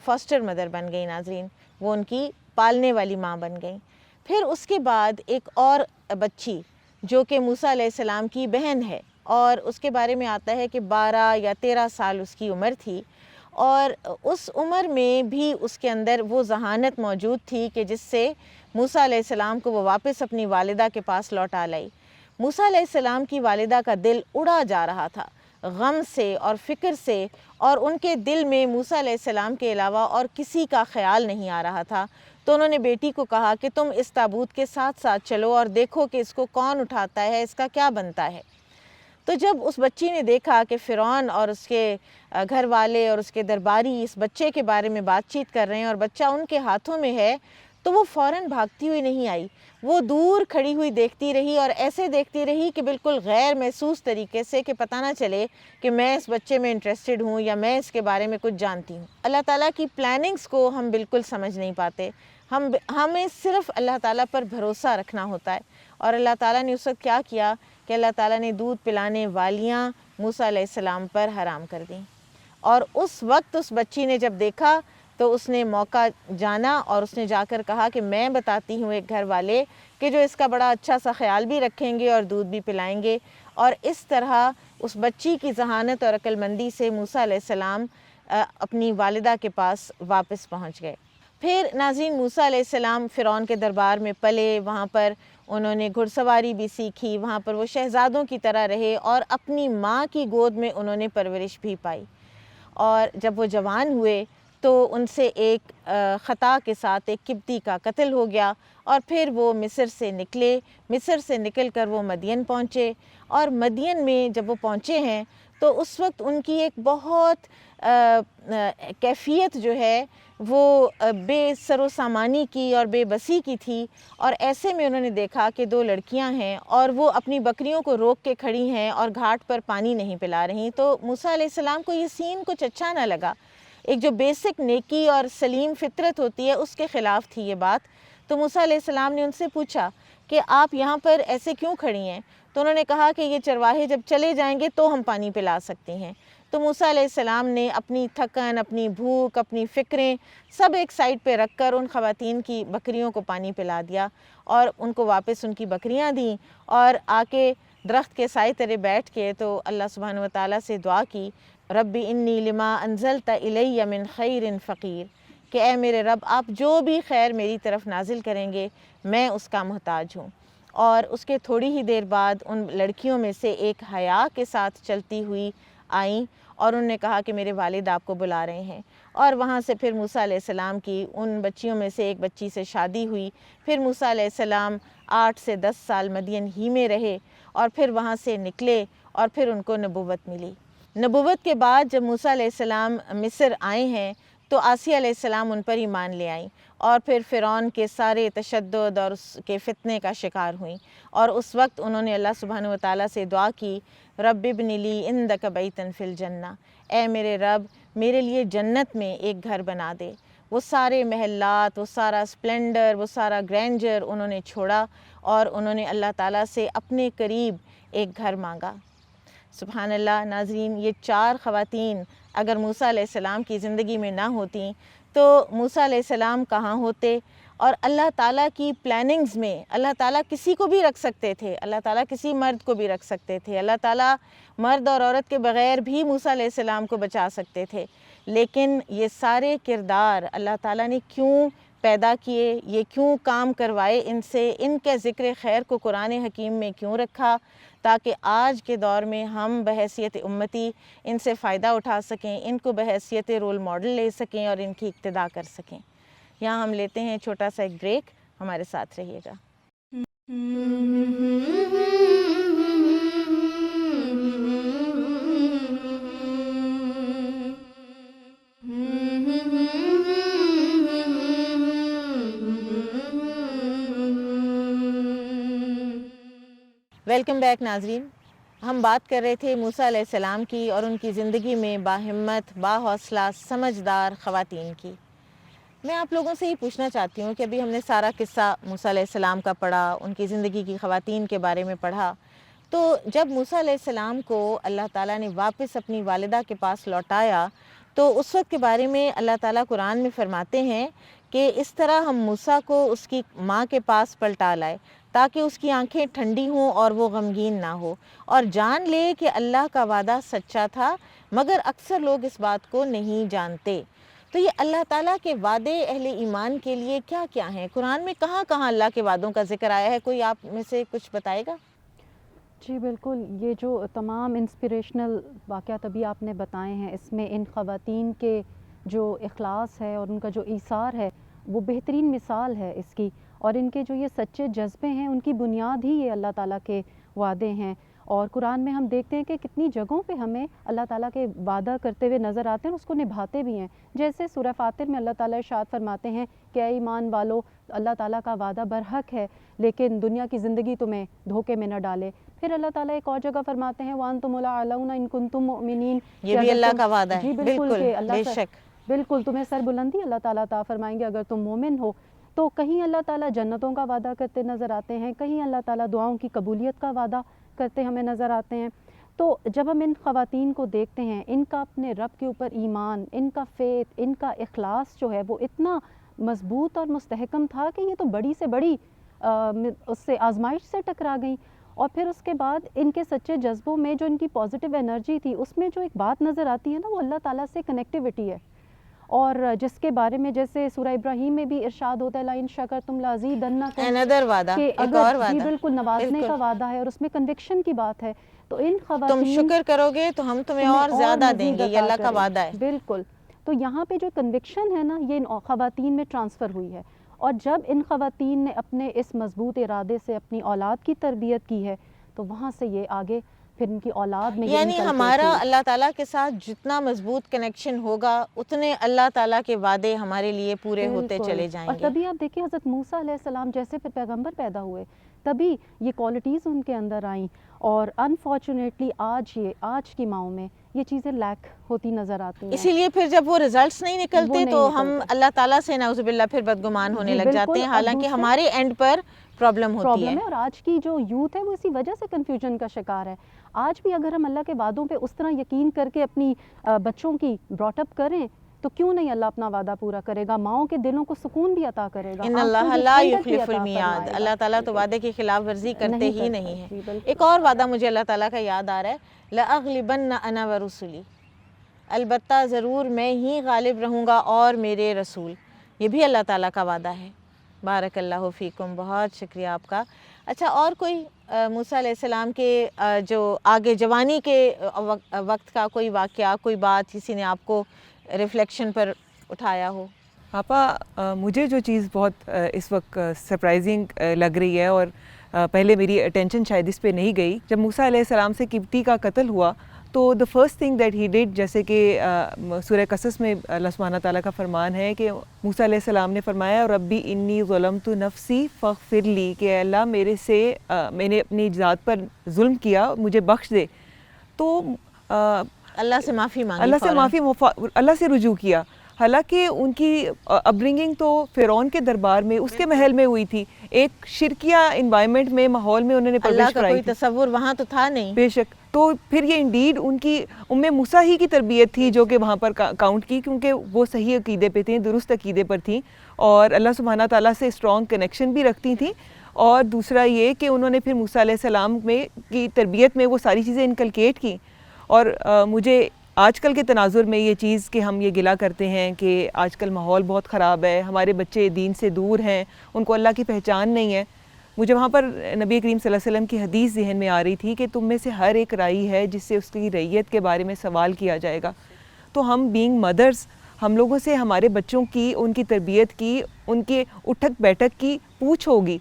Faster mother بن گئی ناظرین، وہ ان کی پالنے والی ماں بن گئیں۔ پھر اس کے بعد ایک اور بچی جو کہ موسیٰ علیہ السلام کی بہن ہے، اور اس کے بارے میں آتا ہے کہ 12 یا 13 سال اس کی عمر تھی، اور اس عمر میں بھی اس کے اندر وہ ذہانت موجود تھی کہ جس سے موسیٰ علیہ السلام کو وہ واپس اپنی والدہ کے پاس لوٹا لائی۔ موسیٰ علیہ السلام کی والدہ کا دل اڑا جا رہا تھا غم سے اور فکر سے، اور ان کے دل میں موسیٰ علیہ السلام کے علاوہ اور کسی کا خیال نہیں آ رہا تھا۔ تو انہوں نے بیٹی کو کہا کہ تم اس تابوت کے ساتھ ساتھ چلو اور دیکھو کہ اس کو کون اٹھاتا ہے، اس کا کیا بنتا ہے۔ تو جب اس بچی نے دیکھا کہ فرعون اور اس کے گھر والے اور اس کے درباری اس بچے کے بارے میں بات چیت کر رہے ہیں اور بچہ ان کے ہاتھوں میں ہے، تو وہ فوراً بھاگتی ہوئی نہیں آئی، وہ دور کھڑی ہوئی دیکھتی رہی، اور ایسے دیکھتی رہی کہ بالکل غیر محسوس طریقے سے، کہ پتہ نہ چلے کہ میں اس بچے میں انٹرسٹڈ ہوں یا میں اس کے بارے میں کچھ جانتی ہوں۔ اللہ تعالیٰ کی پلاننگز کو ہم بالکل سمجھ نہیں پاتے، ہمیں صرف اللہ تعالیٰ پر بھروسہ رکھنا ہوتا ہے۔ اور اللہ تعالیٰ نے اس وقت کیا کیا کہ اللہ تعالیٰ نے دودھ پلانے والیاں موسیٰ علیہ السلام پر حرام کر دیں، اور اس وقت اس بچی نے جب دیکھا تو اس نے موقع جانا اور اس نے جا کر کہا کہ میں بتاتی ہوں ایک گھر والے کہ جو اس کا بڑا اچھا سا خیال بھی رکھیں گے اور دودھ بھی پلائیں گے۔ اور اس طرح اس بچی کی ذہانت اور عقل مندی سے موسیٰ علیہ السلام اپنی والدہ کے پاس واپس پہنچ گئے۔ پھر ناظرین موسیٰ علیہ السلام فرعون کے دربار میں پلے، وہاں پر انہوں نے گھڑ سواری بھی سیکھی، وہاں پر وہ شہزادوں کی طرح رہے، اور اپنی ماں کی گود میں انہوں نے پرورش بھی پائی۔ اور جب وہ جوان ہوئے تو ان سے ایک خطا کے ساتھ ایک قبطی کا قتل ہو گیا، اور پھر وہ مصر سے نکلے، مصر سے نکل کر وہ مدین پہنچے، اور مدین میں جب وہ پہنچے ہیں تو اس وقت ان کی ایک بہت کیفیت جو ہے وہ بے سر و سامانی کی اور بے بسی کی تھی، اور ایسے میں انہوں نے دیکھا کہ 2 لڑکیاں ہیں اور وہ اپنی بکریوں کو روک کے کھڑی ہیں اور گھاٹ پر پانی نہیں پلا رہی۔ تو موسیٰ علیہ السلام کو یہ سین کچھ اچھا نہ لگا، ایک جو بیسک نیکی اور سلیم فطرت ہوتی ہے اس کے خلاف تھی یہ بات۔ تو موسیٰ علیہ السلام نے ان سے پوچھا کہ آپ یہاں پر ایسے کیوں کھڑی ہیں؟ تو انہوں نے کہا کہ یہ چرواہے جب چلے جائیں گے تو ہم پانی پلا سکتے ہیں۔ تو موسیٰ علیہ السلام نے اپنی تھکن، اپنی بھوک، اپنی فکریں سب ایک سائڈ پہ رکھ کر ان خواتین کی بکریوں کو پانی پلا دیا، اور ان کو واپس ان کی بکریاں دیں، اور آ کے درخت کے سائے تلے بیٹھ کے تو اللہ سبحانہ وتعالیٰ سے دعا کی، رب انی لما انزلت الی من خیر فقیر، کہ اے میرے رب آپ جو بھی خیر میری طرف نازل کریں گے میں اس کا محتاج ہوں۔ اور اس کے تھوڑی ہی دیر بعد ان لڑکیوں میں سے ایک حیا کے ساتھ چلتی ہوئی آئیں، اور انہوں نے کہا کہ میرے والد آپ کو بلا رہے ہیں، اور وہاں سے پھر موسیٰ علیہ السلام کی ان بچیوں میں سے ایک بچی سے شادی ہوئی۔ پھر موسیٰ علیہ السلام 8 سے 10 سال مدین ہی میں رہے، اور پھر وہاں سے نکلے، اور پھر ان کو نبوت ملی۔ نبوت کے بعد جب موسیٰ علیہ السلام مصر آئے ہیں تو آسیہ علیہ السلام ان پر ایمان لے آئیں، اور پھر فرعون کے سارے تشدد اور اس کے فتنے کا شکار ہوئیں، اور اس وقت انہوں نے اللہ سبحانہ وتعالیٰ سے دعا کی، رب ابن لی عندک بیتا فی الجنہ، اے میرے رب میرے لیے جنت میں ایک گھر بنا دے۔ وہ سارے محلات، وہ سارا سپلنڈر، وہ سارا گرینڈر انہوں نے چھوڑا، اور انہوں نے اللہ تعالیٰ سے اپنے قریب ایک گھر مانگا۔ سبحان اللہ ناظرین، یہ 4 خواتین اگر موسیٰ علیہ السلام کی زندگی میں نہ ہوتیں تو موسیٰ علیہ السلام کہاں ہوتے؟ اور اللہ تعالیٰ کی پلاننگز میں اللہ تعالیٰ کسی کو بھی رکھ سکتے تھے، اللہ تعالیٰ کسی مرد کو بھی رکھ سکتے تھے، اللہ تعالیٰ مرد اور عورت کے بغیر بھی موسیٰ علیہ السلام کو بچا سکتے تھے، لیکن یہ سارے کردار اللہ تعالیٰ نے کیوں پیدا کیے، یہ کیوں کام کروائے ان سے، ان کے ذکر خیر کو قرآن حکیم میں کیوں رکھا، تاکہ آج کے دور میں ہم بحیثیت امتی ان سے فائدہ اٹھا سکیں، ان کو بحیثیت رول ماڈل لے سکیں اور ان کی اقتداء کر سکیں۔ یہاں ہم لیتے ہیں چھوٹا سا ایک بریک، ہمارے ساتھ رہیے گا۔ ویلکم بیک ناظرین، ہم بات کر رہے تھے موسیٰ علیہ السلام کی اور ان کی زندگی میں باہمت، باحوصلہ، سمجھدار خواتین کی۔ میں آپ لوگوں سے یہ پوچھنا چاہتی ہوں کہ ابھی ہم نے سارا قصہ موسیٰ علیہ السلام کا پڑھا، ان کی زندگی کی خواتین کے بارے میں پڑھا، تو جب موسیٰ علیہ السلام کو اللہ تعالیٰ نے واپس اپنی والدہ کے پاس لوٹایا تو اس وقت کے بارے میں اللہ تعالیٰ قرآن میں فرماتے ہیں کہ اس طرح ہم موسیٰ کو اس کی ماں کے پاس پلٹا لائے تاکہ اس کی آنکھیں ٹھنڈی ہوں اور وہ غمگین نہ ہو اور جان لے کہ اللہ کا وعدہ سچا تھا، مگر اکثر لوگ اس بات کو نہیں جانتے۔ تو یہ اللہ تعالیٰ کے وعدے اہل ایمان کے لیے کیا کیا ہیں؟ قرآن میں کہاں کہاں اللہ کے وعدوں کا ذکر آیا ہے؟ کوئی آپ میں سے کچھ بتائے گا؟ جی بالکل، یہ جو تمام انسپریشنل واقعات ابھی آپ نے بتائے ہیں، اس میں ان خواتین کے جو اخلاص ہے اور ان کا جو ایثار ہے وہ بہترین مثال ہے اس کی، اور ان کے جو یہ سچے جذبے ہیں ان کی بنیاد ہی یہ اللہ تعالیٰ کے وعدے ہیں۔ اور قرآن میں ہم دیکھتے ہیں کہ کتنی جگہوں پہ ہمیں اللہ تعالیٰ کے وعدہ کرتے ہوئے نظر آتے ہیں اور اس کو نبھاتے بھی ہیں۔ جیسے سورہ فاطر میں اللہ تعالیٰ ارشاد فرماتے ہیں کہ اے ایمان والو، اللہ تعالیٰ کا وعدہ برحق ہے لیکن دنیا کی زندگی تمہیں دھوکے میں نہ ڈالے۔ پھر اللہ تعالیٰ ایک اور جگہ فرماتے ہیں وَأَنْتُمُ الْأَعْلَوْنَ إِن كُنتُم مُؤْمِنِينَ، یہ بھی اللہ کا وعدہ ہے۔ جی بالکل، کہ اللہ بے شک، بالکل تمہیں سربلندی اللہ تعالیٰ عطا فرمائیں گے اگر تم مومن ہو۔ تو کہیں اللہ تعالیٰ جنتوں کا وعدہ کرتے نظر آتے ہیں، کہیں اللہ تعالیٰ دعاؤں کی قبولیت کا وعدہ کرتے ہمیں نظر آتے ہیں۔ تو جب ہم ان خواتین کو دیکھتے ہیں، ان کا اپنے رب کے اوپر ایمان، ان کا فیتھ، ان کا اخلاص جو ہے وہ اتنا مضبوط اور مستحکم تھا کہ یہ تو بڑی سے بڑی اس سے آزمائش سے ٹکرا گئیں۔ اور پھر اس کے بعد ان کے سچے جذبوں میں جو ان کی پازیٹیو انرجی تھی، اس میں جو ایک بات نظر آتی ہے نا، وہ اللہ تعالیٰ سے کنیکٹیوٹی ہے، اور جس کے بارے میں جیسے سورہ ابراہیم میں بھی ارشاد ہوتا ہے لَإِن شَكَرْتُمْ لَأَزِيدَنَّكُمْ، another وعدہ، کہ ایک اگر اور وعدہ، جی بالکل نوازنے کا وعدہ ہے اور اس میں کنوکشن کی بات ہے۔ تو ان تم خواتین شکر کرو گے تو ہم تمہیں اور زیادہ دیں گے، یہ اللہ کا وعدہ ہے۔ بالکل، تو یہاں پہ جو کنوکشن ہے نا، یہ ان خواتین میں ٹرانسفر ہوئی ہے، اور جب ان خواتین نے اپنے اس مضبوط ارادے سے اپنی اولاد کی تربیت کی ہے تو وہاں سے یہ آگے پھر ان کی اولاد میں یعنی ہمارا اللہ تعالیٰ کے ساتھ جتنا مضبوط کنیکشن ہوگا اتنے اللہ تعالیٰ کے وعدے ہمارے لیے پورے ہوتے چلے جائیں گے۔ اور تبھی آپ دیکھیں حضرت موسیٰ علیہ السلام جیسے پھر پیغمبر پیدا ہوئے، تبھی یہ کوالٹیز ان کے اندر آئیں، اور انفارچونیٹلی آج کی ماؤں میں یہ چیزیں لیک ہوتی نظر آتی ہیں۔ اسی لیے پھر جب وہ ریزلٹس نہیں نکلتے تو ہم اللہ تعالیٰ سے نعوذ باللہ پھر بدگمان ہونے لگ جاتے ہیں، حالانکہ ہمارے اینڈ پر پرابلم ہوتی ہے۔ اور آج کی جو یوتھ ہے وہ اسی وجہ سے کنفیوژن کا شکار ہے۔ آج بھی اگر ہم اللہ کے وعدوں پہ اس طرح یقین کر کے اپنی بچوں کی براٹ اپ کریں تو کیوں نہیں اللہ اپنا وعدہ پورا کرے گا، ماؤں کے دلوں کو سکون بھی عطا کرے گا۔ ان اللہ لا یخلف المیعاد، اللہ تعالیٰ تو وعدے کی خلاف ورزی کرتے ہی نہیں ہے۔ ایک اور وعدہ مجھے اللہ تعالیٰ کا یاد آ رہا ہے، لأغلبن انا ورسلی، البتہ ضرور میں ہی غالب رہوں گا اور میرے رسول، یہ بھی اللہ تعالیٰ کا وعدہ ہے۔ بارک اللہ فیکم، بہت شکریہ آپ کا۔ اچھا، اور کوئی موسیٰ علیہ السلام کے جو آگے جوانی کے وقت کا کوئی واقعہ، کوئی بات کسی نے آپ کو ریفلیکشن پر اٹھایا ہو؟ آپا، مجھے جو چیز بہت اس وقت سرپرائزنگ لگ رہی ہے، اور پہلے میری اٹینشن شاید اس پہ نہیں گئی، جب موسیٰ علیہ السلام سے قبطی کا قتل ہوا تو the first thing that he did، جیسے کہ سورہ قصص میں اللہ سبحانہ تعالیٰ کا فرمان ہے کہ موسیٰ علیہ السلام نے فرمایا ربی انی ظلمت نفسی فاغفر لی، کہ اللہ میں نے اپنی ذات پر ظلم کیا، مجھے بخش دے۔ تو اللہ سے معافی مانگی، اللہ سے رجوع کیا، حالانکہ ان کی اپبرنگنگ تو فرعون کے دربار میں، اس کے محل میں ہوئی تھی، ایک شرکیہ انوائرمنٹ میں، ماحول میں انہوں نے پرورش اللہ کا کرائی کوئی تھی، تصور وہاں تو تھا نہیں۔ بے شک۔ تو پھر یہ انڈیڈ ان کی موسیٰ ہی کی تربیت تھی جو کہ وہاں پر کاؤنٹ کی، کیونکہ وہ صحیح عقیدے پہ تھیں، درست عقیدے پر تھیں، اور اللہ سبحانہ تعالیٰ سے اسٹرانگ کنیکشن بھی رکھتی تھیں۔ اور دوسرا یہ کہ انہوں نے پھر موسیٰ علیہ السلام کی تربیت میں وہ ساری چیزیں انکلکیٹ کی۔ اور مجھے آج کل کے تناظر میں یہ چیز کہ ہم یہ گلہ کرتے ہیں کہ آج کل ماحول بہت خراب ہے، ہمارے بچے دین سے دور ہیں، ان کو اللہ کی پہچان نہیں ہے، مجھے وہاں پر نبی کریم صلی اللہ علیہ وسلم کی حدیث ذہن میں آ رہی تھی کہ تم میں سے ہر ایک رائی ہے جس سے اس کی رعیت کے بارے میں سوال کیا جائے گا۔ تو ہم بینگ مدرز، ہم لوگوں سے ہمارے بچوں کی، ان کی تربیت کی، ان کے اٹھک بیٹھک کی پوچھ ہوگی،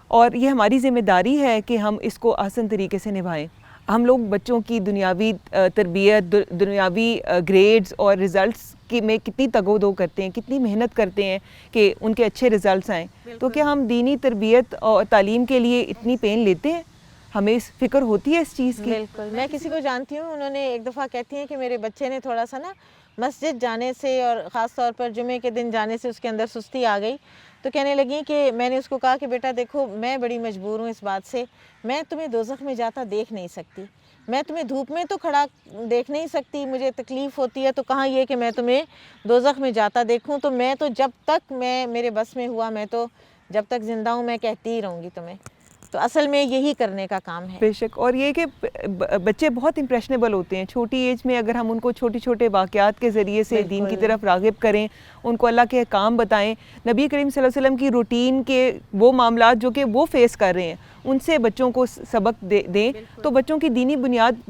اور یہ ہماری ذمہ داری ہے کہ ہم اس کو آسان طریقے سے نبھائیں۔ ہم لوگ بچوں کی دنیاوی تربیت، دنیاوی گریڈز اور ریزلٹس میں کتنی تگ و دو کرتے ہیں، کتنی محنت کرتے ہیں کہ ان کے اچھے ریزلٹس آئیں، تو کیا ہم دینی تربیت اور تعلیم کے لیے اتنی پین لیتے ہیں؟ ہمیں اس فکر ہوتی ہے اس چیز کی؟ بالکل، میں کسی کو جانتی ہوں، انہوں نے ایک دفعہ کہتی ہیں کہ میرے بچے نے تھوڑا سا نا مسجد جانے سے اور خاص طور پر جمعے کے دن جانے سے اس کے اندر سستی آ گئی، تو کہنے لگیں کہ میں نے اس کو کہا کہ بیٹا دیکھو میں بڑی مجبور ہوں اس بات سے، میں تمہیں دوزخ میں جاتا دیکھ نہیں سکتی، میں تمہیں دھوپ میں تو کھڑا دیکھ نہیں سکتی، مجھے تکلیف ہوتی ہے، تو کہاں یہ کہ میں تمہیں دوزخ میں جاتا دیکھوں، تو میں تو جب تک میرے بس میں ہوا، میں تو جب تک زندہ ہوں میں کہتی ہی رہوں گی تمہیں۔ تو اصل میں یہی کرنے کا کام ہے۔ بے شک، اور یہ کہ بچے بہت امپریشنیبل ہوتے ہیں چھوٹی ایج میں، اگر ہم ان کو چھوٹے چھوٹے واقعات کے ذریعے سے دین کی طرف راغب کریں، ان کو اللہ کے احکام بتائیں، نبی کریم صلی اللہ علیہ وسلم کی روٹین کے وہ معاملات جو کہ وہ فیس کر رہے ہیں ان سے بچوں کو سبق دیں، تو بچوں کی دینی بنیاد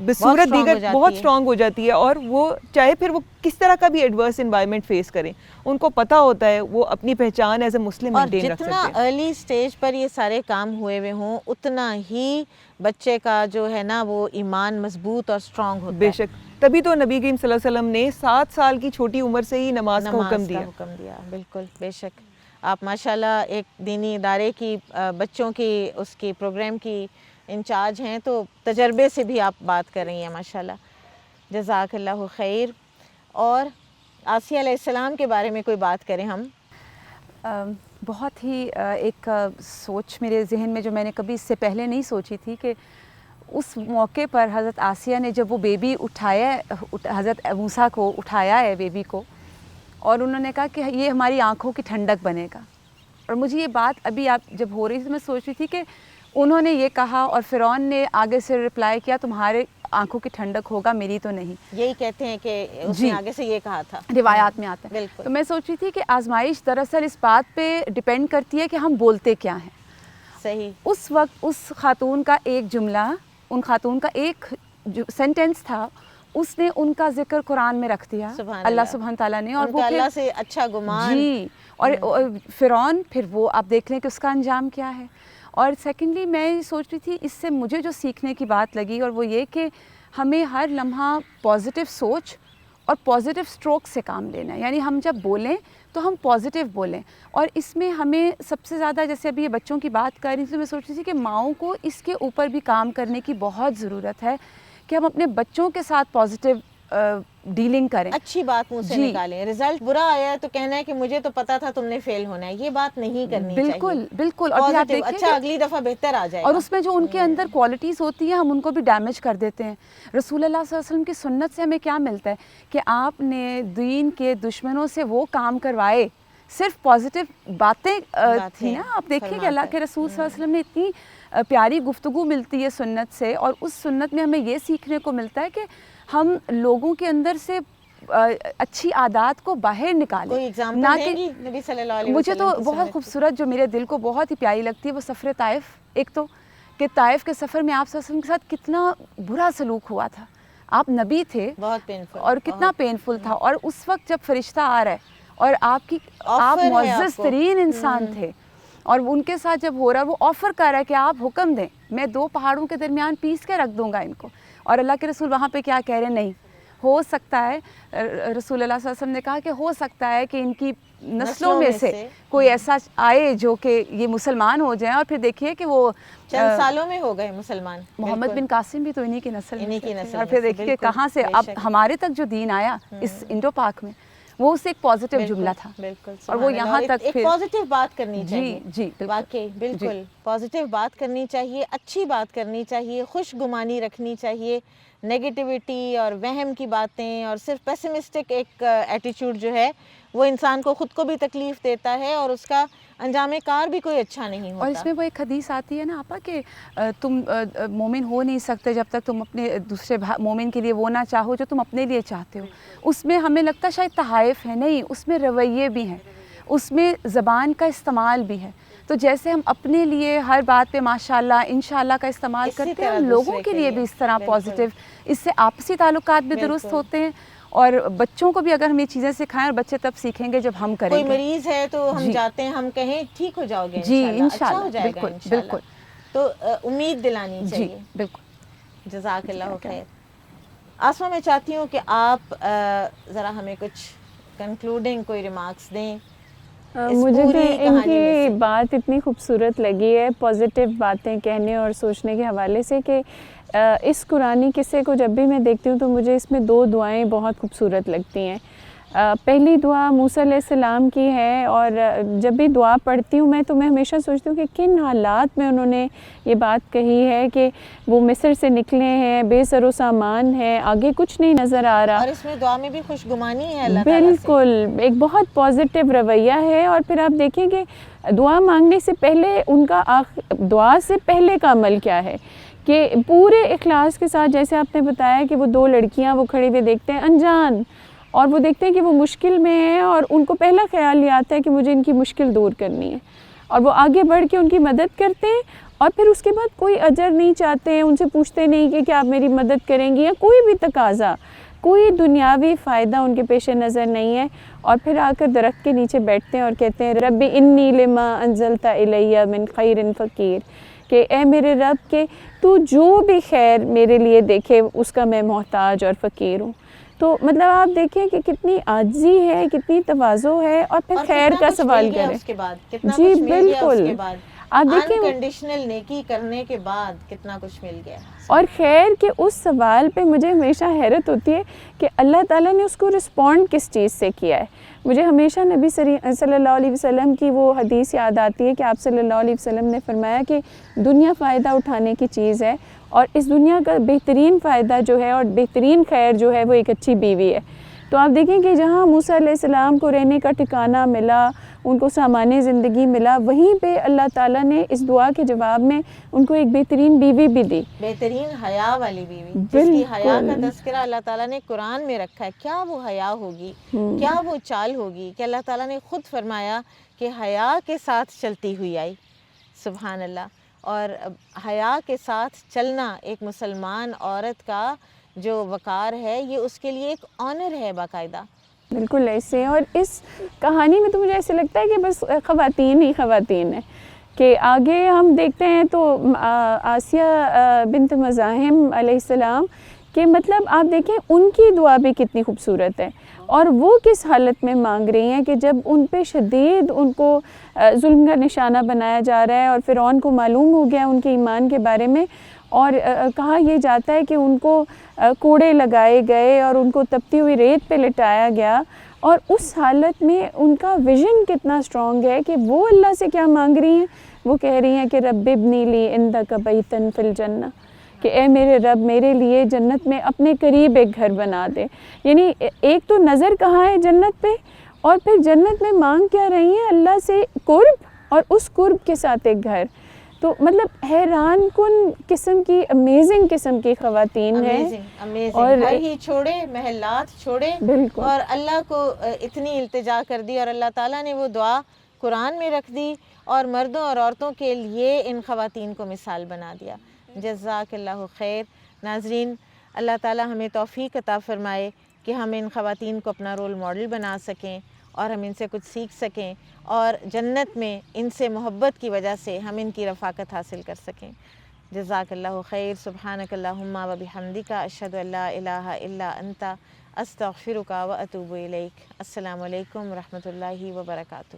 بصورت دیگر بہت سٹرونگ ہو جاتی ہے، اور وہ چاہے پھر وہ کس طرح کا بھی ایڈورس انوائرمنٹ فیس کریں، ان کو پتہ ہوتا ہے وہ اپنی پہچان ایز اے مسلم مینٹین رکھ سکتے ہیں۔ اور جتنا ارلی سٹیج پر یہ سارے کام ہوئے ہوئے ہوں اتنا ہی بچے کا جو ہے نا وہ ایمان مضبوط اور سٹرونگ ہوتا ہے۔ بے شک، تبھی تو نبی کریم صلی اللہ علیہ وسلم نے 7 سال کی چھوٹی عمر سے ہی نماز کا حکم دیا۔ بالکل، بے شک۔ آپ ماشاءاللہ ایک دینی ادارے کی بچوں کی اس کی پروگرام کی انچارج ہیں، تو تجربے سے بھی آپ بات کر رہی ہیں ماشاءاللہ، جزاک اللہ خیر۔ اور آسیہ علیہ السلام کے بارے میں کوئی بات کریں ہم؟ بہت ہی ایک سوچ میرے ذہن میں جو میں نے کبھی اس سے پہلے نہیں سوچی تھی، کہ اس موقع پر حضرت آسیہ نے جب وہ بیبی اٹھایا، حضرت موسیٰ کو اٹھایا ہے بیبی کو، اور انہوں نے کہا کہ یہ ہماری آنکھوں کی ٹھنڈک بنے گا۔ اور مجھے یہ بات ابھی آپ جب ہو رہی تھی میں سوچ رہی تھی کہ انہوں نے یہ کہا اور فرعون نے آگے سے رپلائی کیا تمہارے آنکھوں کی ٹھنڈک ہوگا، میری تو نہیں۔ یہی کہتے ہیں کہ اس نے آگے سے یہ کہا تھا، روایات میں آتا ہے۔ بالکل۔ تو میں سوچ رہی تھی کہ آزمائش دراصل اس بات پہ ڈیپینڈ کرتی ہے کہ ہم بولتے کیا ہیں۔ صحیح۔ اس وقت اس خاتون کا ایک جملہ، ان خاتون کا ایک سینٹنس تھا، اس نے ان کا ذکر قرآن میں رکھ دیا، اللہ سبحانہ تعالیٰ نے، اور وہ اللہ سے اچھا گمان، جی، اور فرعون پھر وہ آپ دیکھ لیں کہ اس کا انجام کیا ہے۔ اور سیکنڈلی میں سوچ رہی تھی اس سے مجھے جو سیکھنے کی بات لگی، اور وہ یہ کہ ہمیں ہر لمحہ پازیٹیو سوچ اور پازیٹیو سٹروک سے کام لینا ہے، یعنی ہم جب بولیں تو ہم پازیٹیو بولیں۔ اور اس میں ہمیں سب سے زیادہ، جیسے ابھی یہ بچوں کی بات کر رہی تھی، میں سوچ رہی تھی کہ ماؤں کو اس کے اوپر بھی کام کرنے کی بہت ضرورت ہے کہ ہم اپنے بچوں کے ساتھ پازیٹیو ڈیلنگ کریں، اچھی بات منہ سے نکالیں۔ رزلٹ برا آیا ہے تو کہنا ہے کہ مجھے تو پتا تھا تم نے فیل ہونا ہے، یہ بات نہیں کرنی چاہیے۔ بالکل بالکل۔ اور آپ دیکھیں اچھا اگلی دفعہ بہتر آ جائے گا۔ اور اس میں جو ان کے اندر کوالٹیز ہوتی ہیں ہم ان کو بھی ڈیمیج کر دیتے ہیں۔ رسول اللہ صلی اللہ علیہ وسلم کی سنت سے ہمیں کیا ملتا ہے کہ آپ نے دین کے دشمنوں سے وہ کام کروائے، صرف پازیٹیو باتیں تھیں نا۔ آپ دیکھیں کہ اللہ کے رسول صلی اللہ علیہ وسلم نے اتنی پیاری گفتگو ملتی ہے سنت سے، اور اس سنت میں ہمیں یہ سیکھنے کو ملتا ہے کہ ہم لوگوں کے اندر سے اچھی عادات کو باہر نکالیں۔ کوئی ایگزامپل دیں گی نبی صلی اللہ علیہ وسلم؟ مجھے تو بہت خوبصورت جو میرے دل کو بہت ہی پیاری لگتی ہے وہ سفر طائف۔ ایک تو کہ طائف کے سفر میں آپ صلی اللہ علیہ وسلم کے ساتھ کتنا برا سلوک ہوا تھا، آپ نبی تھے، بہت پینفل، اور کتنا پینفل تھا، اور اس وقت جب فرشتہ آ رہا ہے اور آپ معزز ترین انسان تھے، اور ان کے ساتھ جب ہو رہا ہے وہ آفر کر رہا ہے کہ آپ حکم دیں، میں 2 پہاڑوں کے درمیان پیس کے رکھ دوں گا ان کو، اور اللہ کے رسول وہاں پہ کیا کہہ رہے ہیں؟ نہیں ہو سکتا ہے، رسول اللہ صلی اللہ علیہ وسلم نے کہا کہ ہو سکتا ہے کہ ان کی نسلوں میں سے کوئی ایسا آئے جو کہ یہ مسلمان ہو جائیں، اور پھر دیکھیے کہ وہ چند سالوں میں ہو گئے مسلمان۔ محمد بن قاسم بھی تو انہی کی نسل میں سے، اور پھر دیکھیے کہاں سے اب ہمارے تک جو دین آیا اس انڈو پاک میں، وہ اس سے ایک پازیٹیو جملہ تھا، اور وہ یہاں تک ایک پازیٹیو بات کرنی چاہیے۔ جی واقعی بالکل پازیٹیو بات کرنی چاہیے، اچھی بات کرنی چاہیے، خوش گمانی رکھنی چاہیے۔ نیگیٹیوٹی اور وہم کی باتیں اور صرف پیسمسٹک ایک ایٹیچیوڈ جو ہے وہ انسان کو خود کو بھی تکلیف دیتا ہے اور اس کا انجام کار بھی کوئی اچھا نہیں ہوتا۔ اور اس میں وہ ایک حدیث آتی ہے نا آپا کہ تم مومن ہو نہیں سکتے جب تک تم اپنے دوسرے مومن کے لیے وہ نہ چاہو جو تم اپنے لیے چاہتے ہو۔ اس میں ہمیں لگتا ہے شاید تحائف ہے، نہیں، اس میں رویے بھی ہیں، اس میں زبان کا استعمال بھی ہے۔ تو جیسے ہم اپنے لیے ہر بات پہ ماشاءاللہ انشاءاللہ کا استعمال کرتے ہیں، ہم لوگوں کے لیے بھی اس طرح پازیٹیو، اس سے آپسی تعلقات بھی درست ہوتے ہیں، اور بچوں کو بھی اگر ہم یہ چیزیں سکھائیں، اور بچے تب سیکھیں گے جب ہم کریں گے۔ کوئی مریض ہے تو ہم جاتے ہیں، ہم کہیں ٹھیک ہو جاؤ گے، جی انشاءاللہ، ہو جائے گا بالکل بالکل، تو امید دلانی چاہیے۔ جی بالکل، جزاک اللہ خیر۔ آسما میں چاہتی ہوں کہ آپ ذرا ہمیں کچھ کنکلوڈنگ کوئی ریمارکس دیں۔ مجھے تو ان کی بات اتنی خوبصورت لگی ہے پازیٹیو باتیں کہنے اور سوچنے کے حوالے سے، کہ اس قرآنی قصے کو جب بھی میں دیکھتی ہوں تو مجھے اس میں 2 دعائیں بہت خوبصورت لگتی ہیں. پہلی دعا موسیٰ علیہ السلام کی ہے، اور جب بھی دعا پڑھتی ہوں تو میں ہمیشہ سوچتی ہوں کہ کن حالات میں انہوں نے یہ بات کہی ہے کہ وہ مصر سے نکلے ہیں، بے سر و سامان ہے، آگے کچھ نہیں نظر آ رہا. اور اس میں دعا میں بھی خوشگمانی ہے اللہ تعالیٰ سے. بالکل ایک بہت پازیٹیو رویہ ہے. اور پھر آپ دیکھیں کہ دعا مانگنے سے پہلے ان کا دعا سے پہلے کا عمل کیا ہے کہ پورے اخلاص کے ساتھ، جیسے آپ نے بتایا کہ وہ 2 لڑکیاں وہ کھڑے ہوئے دیکھتے ہیں انجان، اور وہ دیکھتے ہیں کہ وہ مشکل میں ہیں، اور ان کو پہلا خیال یہ آتا ہے کہ مجھے ان کی مشکل دور کرنی ہے، اور وہ آگے بڑھ کے ان کی مدد کرتے ہیں. اور پھر اس کے بعد کوئی اجر نہیں چاہتے ہیں، ان سے پوچھتے نہیں کہ کیا آپ میری مدد کریں گی، یا کوئی بھی تقاضا، کوئی دنیاوی فائدہ ان کے پیش نظر نہیں ہے. اور پھر آ کر درخت کے نیچے بیٹھتے ہیں اور کہتے ہیں رب انی لما انزلت الیہ من خیر فقیر، کہ اے میرے رب کہ تو جو بھی خیر میرے لیے دیکھے اس کا میں محتاج اور فقیر ہوں. تو مطلب آپ دیکھیں کہ کتنی عاجزی ہے، کتنی تواضع ہے، اور پھر خیر کا سوال کریں. اس کے بعد کتنا جی کچھ مل گیا، اس بالکل. کے بعد آپ دیکھیں انکنڈیشنل نیکی کرنے کے بعد کتنا کچھ مل گیا. اور خیر کے اس سوال پہ مجھے ہمیشہ حیرت ہوتی ہے کہ اللہ تعالیٰ نے اس کو رسپونڈ کس چیز سے کیا ہے. مجھے ہمیشہ نبی صلی اللہ علیہ وسلم کی وہ حدیث یاد آتی ہے کہ آپ صلی اللہ علیہ وسلم نے فرمایا کہ دنیا فائدہ اٹھانے کی چیز ہے، اور اس دنیا کا بہترین فائدہ جو ہے اور بہترین خیر جو ہے وہ ایک اچھی بیوی ہے. تو آپ دیکھیں کہ جہاں موسیٰ علیہ السلام کو رہنے کا ٹھکانہ ملا، ان کو سامان زندگی ملا، وہیں پہ اللہ تعالیٰ نے اس دعا کے جواب میں ان کو ایک بہترین بیوی بھی دی، بہترین حیا والی بیوی، جس کی حیا کا تذکرہ اللہ تعالیٰ نے قرآن میں رکھا ہے. کیا وہ حیا ہوگی، کیا وہ چال ہوگی کہ اللہ تعالیٰ نے خود فرمایا کہ حیا کے ساتھ چلتی ہوئی آئی. سبحان اللہ. اور حیا کے ساتھ چلنا ایک مسلمان عورت کا جو وقار ہے، یہ اس کے لیے ایک آنر ہے باقاعدہ. بالکل ایسے. اور اس کہانی میں تو مجھے ایسے لگتا ہے کہ بس خواتین ہی خواتین ہیں، کہ آگے ہم دیکھتے ہیں تو آسیہ بنت مزاحم علیہ السلام کہ مطلب آپ دیکھیں ان کی دعا بھی کتنی خوبصورت ہے، اور وہ کس حالت میں مانگ رہی ہیں کہ جب ان پہ شدید ان کو ظلم کا نشانہ بنایا جا رہا ہے، اور فرعون کو معلوم ہو گیا ان کے ایمان کے بارے میں، اور کہا یہ جاتا ہے کہ ان کو کوڑے لگائے گئے اور ان کو تپتی ہوئی ریت پہ لٹایا گیا. اور اس حالت میں ان کا ویژن کتنا اسٹرانگ ہے کہ وہ اللہ سے کیا مانگ رہی ہیں. وہ کہہ رہی ہیں کہ رب ابنی لی عندک بیتا فی الجنہ، کہ اے میرے رب میرے لیے جنت میں اپنے قریب ایک گھر بنا دے. یعنی ایک تو نظر کہاں ہے جنت پہ، اور پھر جنت میں مانگ کیا رہی ہیں اللہ سے قرب، اور اس قرب کے ساتھ ایک گھر. تو مطلب حیران کن قسم کی، امیزنگ قسم کی خواتین ہیں. اور گھر ہی چھوڑے، محلات چھوڑے، بالکل، اور اللہ کو اتنی التجا کر دی، اور اللہ تعالیٰ نے وہ دعا قرآن میں رکھ دی، اور مردوں اور عورتوں کے لیے ان خواتین کو مثال بنا دیا. جزاک اللہ خیر. ناظرین، اللہ تعالیٰ ہمیں توفیق عطا فرمائے کہ ہم ان خواتین کو اپنا رول ماڈل بنا سکیں، اور ہم ان سے کچھ سیکھ سکیں، اور جنت میں ان سے محبت کی وجہ سے ہم ان کی رفاقت حاصل کر سکیں. جزاک اللہ خیر. سبحانک اللہم و بحمدک، اشہد ان لا الہ الا انت، استغفرک و اتوب الیک. السلام علیکم و رحمۃ اللہ وبرکاتہ.